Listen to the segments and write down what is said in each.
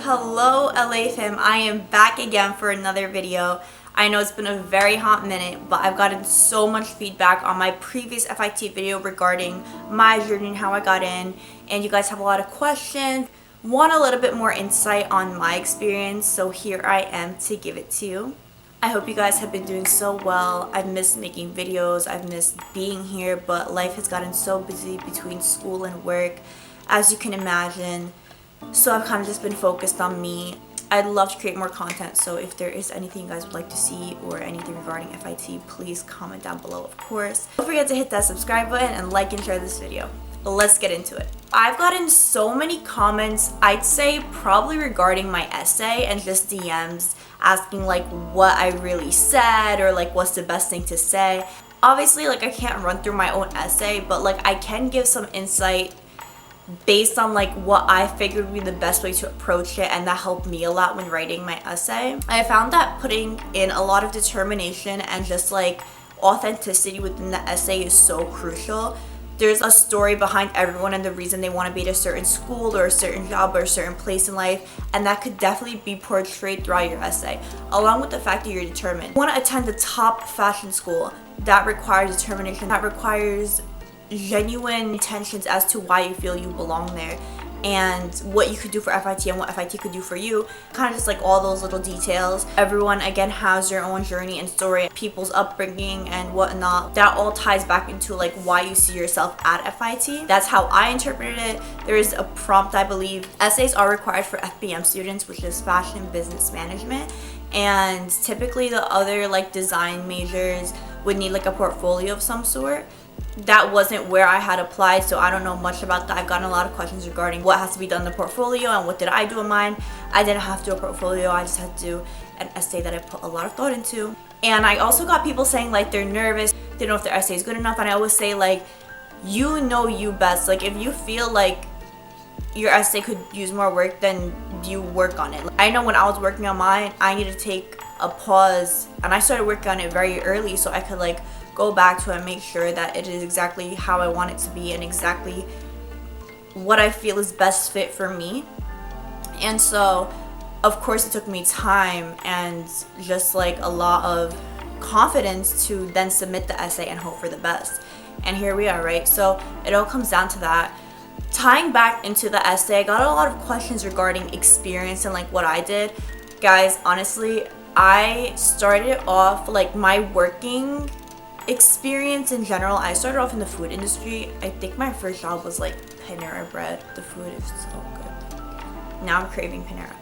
Hello LA fam, I am back again for another video. I know it's been a very hot minute, but I've gotten so much feedback on my previous FIT video regarding my journey and how I got in, and you guys have a lot of questions, want a little bit more insight on my experience, so here I am to give it to you. I hope you guys have been doing so well. I've missed making videos, I've missed being here, but life has gotten so busy between school and work, as you can imagine. So I've kind of just been focused on me. I'd love to create more content, so if there is anything you guys would like to see or anything regarding FIT, please comment down below, of course. Don't forget to hit that subscribe button and like and share this video. Let's get into it. I've gotten so many comments, I'd say probably regarding my essay, and just DMs asking like what I really said or like what's the best thing to say. Obviously, like I can't run through my own essay, but like I can give some insight based on like what I figured would be the best way to approach it, and that helped me a lot when writing my essay. I found that putting in a lot of determination and just like authenticity within the essay is so crucial. There's a story behind everyone and the reason they want to be at a certain school or a certain job or a certain place in life, and that could definitely be portrayed throughout your essay, along with the fact that you're determined. You want to attend the top fashion school, that requires determination, that requires genuine intentions as to why you feel you belong there and what you could do for FIT and what FIT could do for you. Kind of just like all those little details. Everyone again has their own journey and story, people's upbringing and whatnot. That all ties back into like why you see yourself at FIT. That's how I interpreted it. There is a prompt, I believe. Essays are required for FBM students, which is fashion business management, and typically the other like design majors would need like a portfolio of some sort. That wasn't where I had applied, so I don't know much about that. I've gotten a lot of questions regarding what has to be done in the portfolio and what did I do in mine. I didn't have to do a portfolio, I just had to do an essay that I put a lot of thought into. And I also got people saying like they're nervous, they don't know if their essay is good enough, and I always say like, you know you best. Like if you feel like your essay could use more work, then you work on it. I know when I was working on mine, I needed to take a pause, and I started working on it very early so I could like go back to it and make sure that it is exactly how I want it to be and exactly what I feel is best fit for me. And so of course it took me time and just like a lot of confidence to then submit the essay and hope for the best. And here we are, right? So it all comes down to that. Tying back into the essay, I got a lot of questions regarding experience and like what I did. Guys, honestly, I started off like my working experience in general. I started off in the food industry. I think my first job was like Panera Bread. The food is so good. Now I'm craving Panera.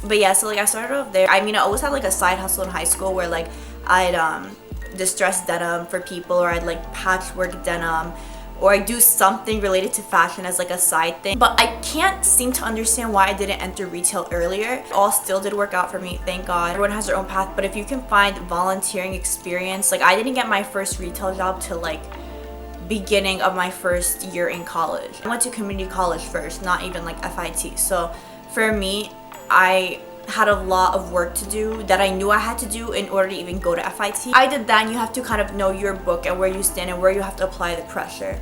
But yeah, so like I started off there. I mean, I always had like a side hustle in high school where like I'd distress denim for people, or I'd like patchwork denim, or I do something related to fashion as like a side thing. But I can't seem to understand why I didn't enter retail earlier. It all still did work out for me, thank God. Everyone has their own path, but if you can find volunteering experience, like I didn't get my first retail job till like beginning of my first year in college. I went to community college first, not even like FIT. So for me, I had a lot of work to do that I knew I had to do in order to even go to FIT. I did that, and you have to kind of know your book and where you stand and where you have to apply the pressure.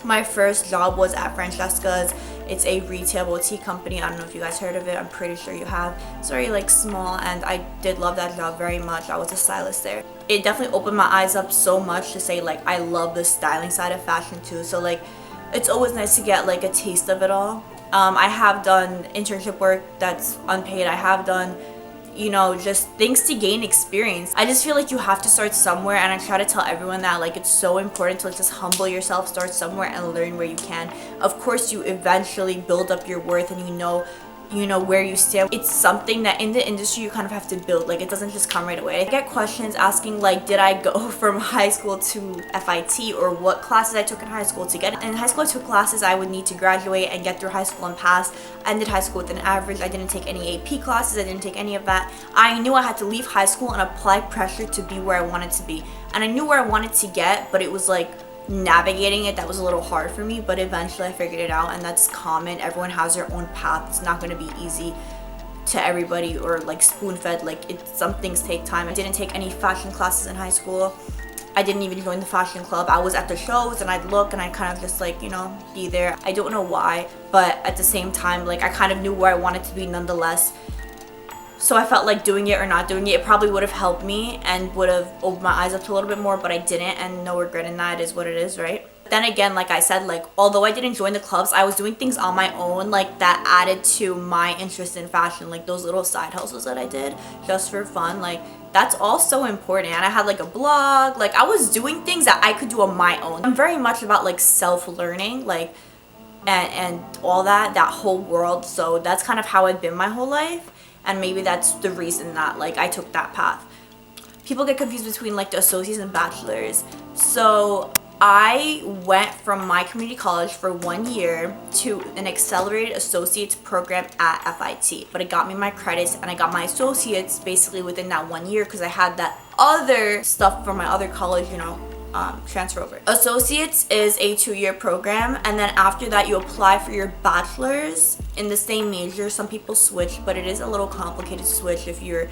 My first job was at Francesca's. It's a retail boutique company. I don't know if you guys heard of it. I'm pretty sure you have. It's very like small, and I did love that job very much. I was a stylist there. It definitely opened my eyes up so much to say like I love the styling side of fashion too. So like it's always nice to get like a taste of it all. I have done internship work that's unpaid. I have done, you know, just things to gain experience. I just feel like you have to start somewhere, and I try to tell everyone that like it's so important to like just humble yourself, start somewhere and learn where you can. Of course you eventually build up your worth and you know where you stand. It's something that in the industry you kind of have to build. Like it doesn't just come right away. I get questions asking like, did I go from high school to FIT, or what classes I took in high school to get. In high school I took classes I would need to graduate and get through high school and pass. I ended high school with an average. I didn't take any AP classes. I didn't take any of that. I knew I had to leave high school and apply pressure to be where I wanted to be, and I knew where I wanted to get, but it was like navigating it that was a little hard for me. But eventually I figured it out, and that's common. Everyone has their own path. It's not going to be easy to everybody or like spoon-fed. Like some things take time. I didn't take any fashion classes in high school, I didn't even join the fashion club. I was at the shows and I'd look and I'd kind of just like, you know, be there. I don't know why, but at the same time, like I kind of knew where I wanted to be nonetheless. So I felt like doing it or not doing it probably would have helped me and would have opened my eyes up to a little bit more, but I didn't, and no regret in that. It is what it is, right? Then again, like I said, like although I didn't join the clubs, I was doing things on my own like that added to my interest in fashion, like those little side hustles that I did just for fun. Like that's all so important. And I had like a blog, like I was doing things that I could do on my own. I'm very much about like self-learning, like and all that whole world. So that's kind of how I've been my whole life, and maybe that's the reason that like I took that path. People get confused between like the associates and bachelors. So I went from my community college for 1 year to an accelerated associates program at FIT, but it got me my credits and I got my associates basically within that 1 year because I had that other stuff from my other college, you know, transfer over. Associates is a 2-year program, and then after that you apply for your bachelor's in the same major. Some people switch, but it is a little complicated to switch if your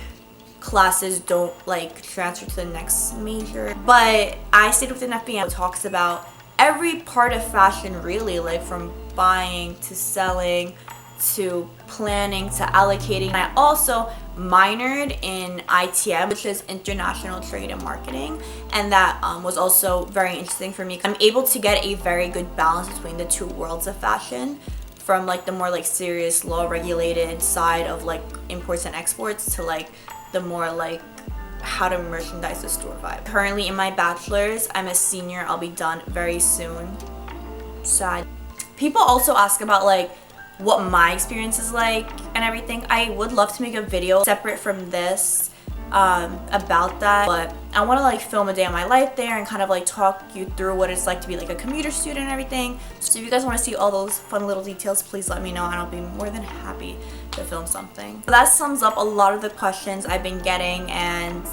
classes don't like transfer to the next major. But I stayed within FBM. It talks about every part of fashion really, like from buying to selling to planning to allocating. I also minored in ITM, which is International Trade and Marketing, and that was also very interesting for me. I'm able to get a very good balance between the two worlds of fashion, from like the more like serious law regulated side of like imports and exports to like the more like how to merchandise the store vibe. Currently in my bachelor's, I'm a senior. I'll be done very soon. Sad. People also ask about like what my experience is like and everything. I would love to make a video separate from this about that, but I want to like film a day of my life there and kind of like talk you through what it's like to be like a commuter student and everything. So if you guys want to see all those fun little details, please let me know and I'll be more than happy to film something. So that sums up a lot of the questions I've been getting, and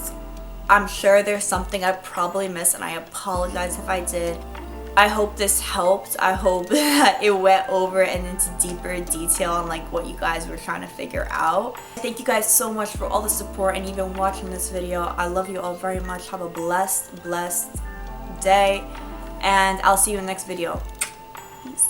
I'm sure there's something I probably missed and I apologize if I did. I hope this helped. I hope that it went over and into deeper detail on like what you guys were trying to figure out. Thank you guys so much for all the support and even watching this video. I love you all very much. Have a blessed day, and I'll see you in the next video. Peace.